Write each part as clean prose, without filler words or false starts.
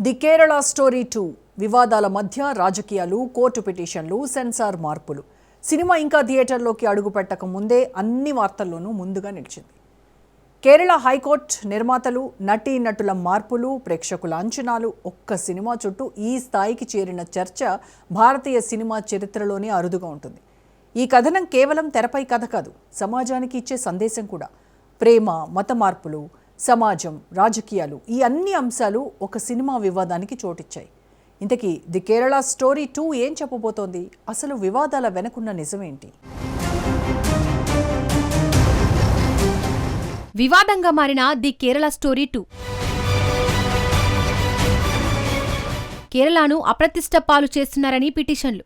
The Kerala story 2 వివాదాల మధ్య రాజకీయాలు, కోర్టు పిటిషన్లు, సెన్సార్ మార్పులు. సినిమా ఇంకా థియేటర్లోకి అడుగుపెట్టక ముందే అన్ని వార్తల్లోనూ ముందుగా నిలిచింది. కేరళ హైకోర్టు నిర్మాతలు, నటీనటుల మార్పులు, ప్రేక్షకుల అంచనాలు, ఒక్క సినిమా చుట్టూ ఈ స్థాయికి చేరిన చర్చ భారతీయ సినిమా చరిత్రలోనే అరుదుగా ఉంటుంది. ఈ కథనం కేవలం తెరపై కథ కాదు, సమాజానికి ఇచ్చే సందేశం కూడా. ప్రేమ, మత మార్పులు, సమాజం, రాజకీయాలు, ఈ అన్ని అంశాలు ఒక సినిమా వివాదానికి చోటిచ్చాయి. ఇంతకీ ది కేరళ స్టోరీ 2 ఏం చెప్పబోతోంది? అసలు వివాదాల వెనుకున్న నిజమేంటి? వివాదంగా మారిన ది కేరళ స్టోరీ 2 కేరళను అప్రతిష్ట పాలు చేస్తున్నారని పిటిషన్లు.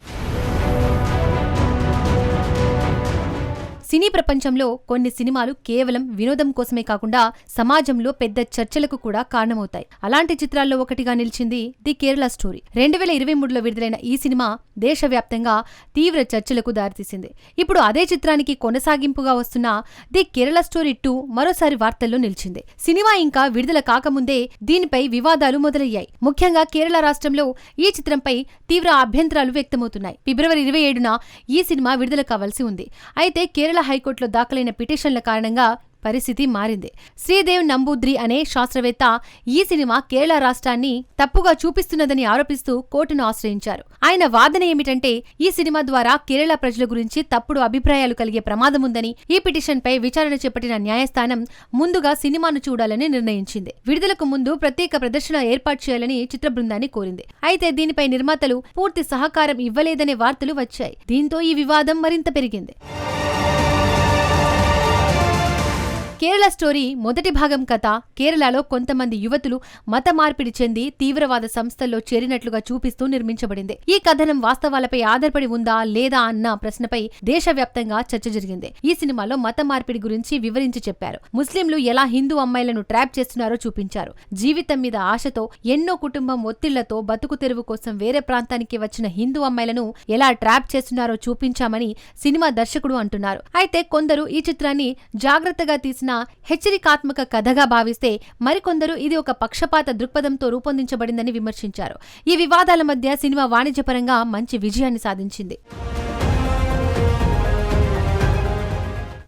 సినీ ప్రపంచంలో కొన్ని సినిమాలు కేవలం వినోదం కోసమే కాకుండా సమాజంలో పెద్ద చర్చలకు కూడా కారణమవుతాయి. అలాంటి చిత్రాల్లో ఒకటిగా నిలిచింది ది కేరళ స్టోరీ. 2023లో విడుదలైన ఈ సినిమా దేశవ్యాప్తంగా తీవ్ర చర్చలకు దారితీసింది. ఇప్పుడు అదే చిత్రానికి కొనసాగింపుగా వస్తున్న ది కేరళ స్టోరీ 2 మరోసారి వార్తల్లో నిలిచింది. సినిమా ఇంకా విడుదల కాకముందే దీనిపై వివాదాలు మొదలయ్యాయి. ముఖ్యంగా కేరళ రాష్ట్రంలో ఈ చిత్రంపై తీవ్ర అభ్యంతరాలు వ్యక్తమవుతున్నాయి. ఫిబ్రవరి 27న ఈ సినిమా విడుదల కావాల్సి ఉంది. అయితే కేరళ హైకోర్టులో దాఖలైన పిటిషన్ల కారణంగా పరిస్థితి మారింది. శ్రీదేవ్ నంబూద్రి అనే శాస్త్రవేత్త ఈ సినిమా కేరళ రాష్ట్రాన్ని తప్పుగా చూపిస్తున్నదని ఆరోపిస్తూ కోర్టును ఆశ్రయించారు. ఆయన వాదన ఏమిటంటే, ఈ సినిమా ద్వారా కేరళ ప్రజల గురించి తప్పుడు అభిప్రాయాలు కలిగే ప్రమాదముందని, ఈ పిటిషన్పై విచారణ చేపట్టిన న్యాయస్థానం ముందుగా సినిమాను చూడాలని నిర్ణయించింది. విడుదలకు ముందు ప్రత్యేక ప్రదర్శన ఏర్పాటు చేయాలని చిత్ర బృందాన్ని కోరింది. అయితే దీనిపై నిర్మాతలు పూర్తి సహకారం ఇవ్వలేదనే వార్తలు వచ్చాయి. దీంతో ఈ వివాదం మరింత పెరిగింది. కేరళ స్టోరీ మొదటి భాగం కథ కేరళలో కొంతమంది యువతులు మత మార్పిడి చెంది తీవ్రవాద సంస్థల్లో చేరినట్లుగా చూపిస్తూ నిర్మించబడింది. ఈ కథనం వాస్తవాలపై ఆధారపడి ఉందా లేదా అన్న ప్రశ్నపై దేశవ్యాప్తంగా చర్చ జరిగింది. ఈ సినిమాలో మత మార్పిడి గురించి వివరించి చెప్పారు. ముస్లింలు ఎలా హిందూ అమ్మాయిలను ట్రాప్ చేస్తున్నారో చూపించారు. జీవితం మీద ఆశతో, ఎన్నో కుటుంబం ఒత్తిళ్లతో బతుకు తెరువు కోసం వేరే ప్రాంతానికి వచ్చిన హిందూ అమ్మాయిలను ఎలా ట్రాప్ చేస్తున్నారో చూపించామని సినిమా దర్శకుడు అంటున్నారు. అయితే కొందరు ఈ చిత్రాన్ని జాగ్రత్తగా తీసిన హెచ్చరికాత్మక కథగా భావిస్తే, మరికొందరు ఇది ఒక పక్షపాత దృక్పథంతో రూపొందించబడిందని విమర్శించారు. ఈ వివాదాల మధ్య సినిమా వాణిజ్యపరంగా మంచి విజయాన్ని సాధించింది.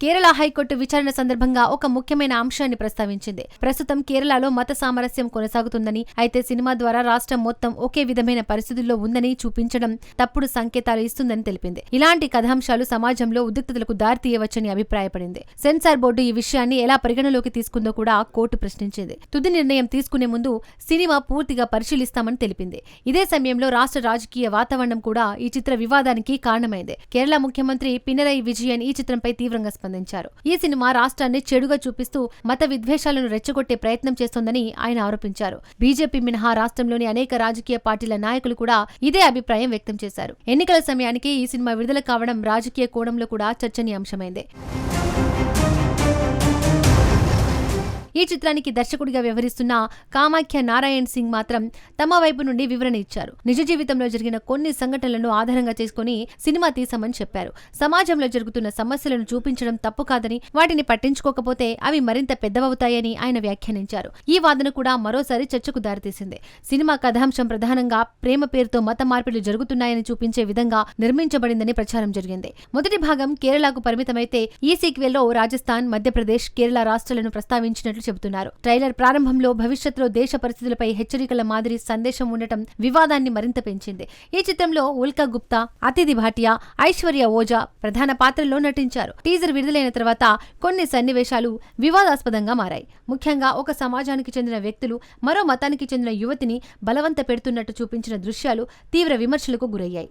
కేరళ హైకోర్టు విచారణ సందర్భంగా ఒక ముఖ్యమైన అంశాన్ని ప్రస్తావించింది. ప్రస్తుతం కేరళలో మత సామరస్యం కొనసాగుతుందని, అయితే సినిమా ద్వారా రాష్ట్రం మొత్తం ఒకే విధమైన పరిస్థితుల్లో ఉందని చూపించడం తప్పుడు సంకేతాలు ఇస్తుందని తెలిపింది. ఇలాంటి కథాంశాలు సమాజంలో ఉద్రిక్తతలకు దారితీయవచ్చని అభిప్రాయపడింది. సెన్సార్ బోర్డు ఈ విషయాన్ని ఎలా పరిగణలోకి తీసుకుందో కూడా కోర్టు ప్రశ్నించింది. తుది నిర్ణయం తీసుకునే ముందు సినిమా పూర్తిగా పరిశీలిస్తామని తెలిపింది. ఇదే సమయంలో రాష్ట్ర రాజకీయ వాతావరణం కూడా ఈ చిత్ర వివాదానికి కారణమైంది. కేరళ ముఖ్యమంత్రి పినరయి విజయన్ ఈ చిత్రంపై తీవ్రంగా ఈ సినిమా రాష్ట్రాన్ని చెడుగా చూపిస్తూ మత విద్వేషాలను రెచ్చగొట్టే ప్రయత్నం చేస్తోందని ఆయన ఆరోపించారు. బీజేపీ మినహా రాష్ట్రంలోని అనేక రాజకీయ పార్టీల నాయకులు కూడా ఇదే అభిప్రాయం వ్యక్తం చేశారు. ఎన్నికల సమయానికి ఈ సినిమా విడుదల కావడం రాజకీయ కోణంలో కూడా చర్చనీయాంశమైంది. ఈ చిత్రానికి దర్శకుడిగా వ్యవహరిస్తున్న కామాఖ్య నారాయణ్ సింగ్ మాత్రం తమ వైపు నుండి వివరణ ఇచ్చారు. నిజ జీవితంలో జరిగిన కొన్ని సంఘటనలను ఆధారంగా చేసుకుని సినిమా తీసామని చెప్పారు. సమాజంలో జరుగుతున్న సమస్యలను చూపించడం తప్పు కాదని, వాటిని పట్టించుకోకపోతే అవి మరింత పెద్దవవుతాయని ఆయన వ్యాఖ్యానించారు. ఈ వాదన కూడా మరోసారి చర్చకు దారితీసింది. సినిమా కథాంశం ప్రధానంగా ప్రేమ పేరుతో మత మార్పిడులు జరుగుతున్నాయని చూపించే విధంగా నిర్మించబడిందని ప్రచారం జరిగింది. మొదటి భాగం కేరళకు పరిమితమైతే ఈ సీక్వెల్లో రాజస్థాన్, మధ్యప్రదేశ్, కేరళ రాష్ట్రాలను ప్రస్తావించినట్లు చెబుతున్నారు. ట్రైలర్ ప్రారంభంలో భవిష్యత్తులో దేశ పరిస్థితులపై హెచ్చరికల మాదిరి సందేశం ఉండటం వివాదాన్ని మరింత పెంచింది. ఈ చిత్రంలో ఉల్కా గుప్తా, అతిథి భాటియా, ఐశ్వర్య ఓజా ప్రధాన పాత్రల్లో నటించారు. టీజర్ విడుదలైన తర్వాత కొన్ని సన్నివేశాలు వివాదాస్పదంగా మారాయి. ముఖ్యంగా ఒక సమాజానికి చెందిన వ్యక్తులు మరో మతానికి చెందిన యువతిని బలవంత పెడుతున్నట్టు చూపించిన దృశ్యాలు తీవ్ర విమర్శలకు గురయ్యాయి.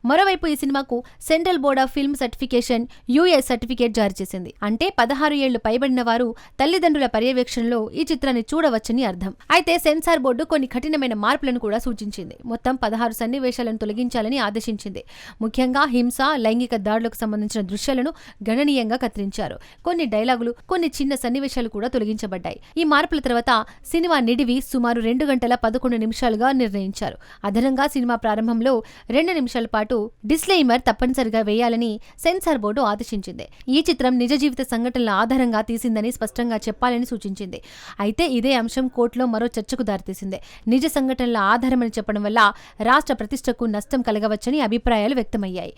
మరోవైపు ఈ సినిమాకు central board of film certification US certificate జారీ చేసింది. అంటే 16 ఏళ్లు పైబడిన వారు తల్లిదండ్రుల పర్యవేక్షణలో ఈ చిత్రాన్ని చూడవచ్చని అర్థం. అయితే సెన్సార్ బోర్డు కొన్ని కఠినమైన మార్పులను కూడా సూచించింది. మొత్తం 16 సన్నివేశాలను తొలగించాలని ఆదేశించింది. ముఖ్యంగా హింస, లైంగిక దాడులకు సంబంధించిన దృశ్యాలను గణనీయంగా కత్తిరించారు. కొన్ని డైలాగులు, కొన్ని చిన్న సన్నివేశాలు కూడా తొలగించబడ్డాయి. ఈ మార్పుల తర్వాత సినిమా నిడివి సుమారు 2 గంటల 11 నిమిషాలుగా నిర్ణయించారు. అదనంగా సినిమా ప్రారంభంలో 2 నిమిషాల పాటు డిస్క్లెయిమర్ తప్పనిసరిగా వేయాలని సెన్సార్ బోర్డు ఆదేశించింది. ఈ చిత్రం నిజ జీవిత సంఘటనల ఆధారంగా తీసిందని స్పష్టంగా చెప్పాలని సూచించింది. అయితే ఇదే అంశం కోర్టులో మరో చర్చకు దారితీసింది. నిజ సంఘటనల ఆధారమని చెప్పడం వల్ల రాష్ట్ర ప్రతిష్టకు నష్టం కలగవచ్చని అభిప్రాయాలు వ్యక్తమయ్యాయి.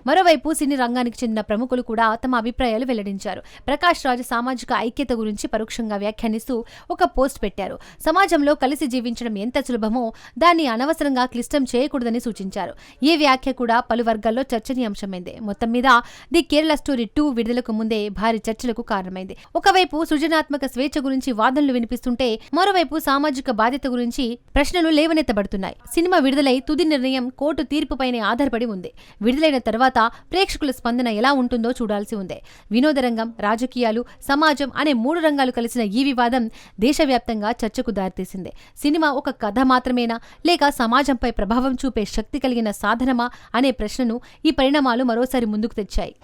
మరోవైపు సినీ రంగానికి చెందిన ప్రముఖులు కూడా తమ అభిప్రాయాలు వెల్లడించారు. ప్రకాష్ రాజ్ సామాజిక ఐక్యత గురించి పరోక్షంగా వ్యాఖ్యానిస్తూ ఒక పోస్ట్ పెట్టారు. సమాజంలో కలిసి జీవించడం ఎంత సులభమో దాన్ని అనవసరంగా క్లిష్టం చేయకూడదని సూచించారు. ఈ వ్యాఖ్య కూడా పలు వర్గాల్లో చర్చనీయాంశమైంది. మొత్తం మీద ది కేరళ స్టోరీ 2 విడుదలకు ముందే భారీ చర్చలకు కారణమైంది. ఒకవైపు సృజనాత్మక స్వేచ్ఛ గురించి వాదనలు వినిపిస్తుంటే మరోవైపు సామాజిక బాధ్యత గురించి ప్రశ్నలు లేవనెత్తబడుతున్నాయి. సినిమా విడుదలై తుది నిర్ణయం కోర్టు తీర్పుపైనే ఆధారపడి ఉంది. విడుదలైన తర్వాత ప్రేక్షకుల స్పందన ఎలా ఉంటుందో చూడాల్సి ఉంది. వినోద రంగం, రాజకీయాలు, సమాజం అనే 3 రంగాలు కలిసిన ఈ వివాదం దేశవ్యాప్తంగా చర్చకు దారితీసింది. సినిమా ఒక కథ మాత్రమేనా, లేక సమాజంపై ప్రభావం చూపే శక్తి కలిగిన సాధనమా అనే ప్రశ్నను ఈ పరిణామాలు మరోసారి ముందుకు తెచ్చాయి.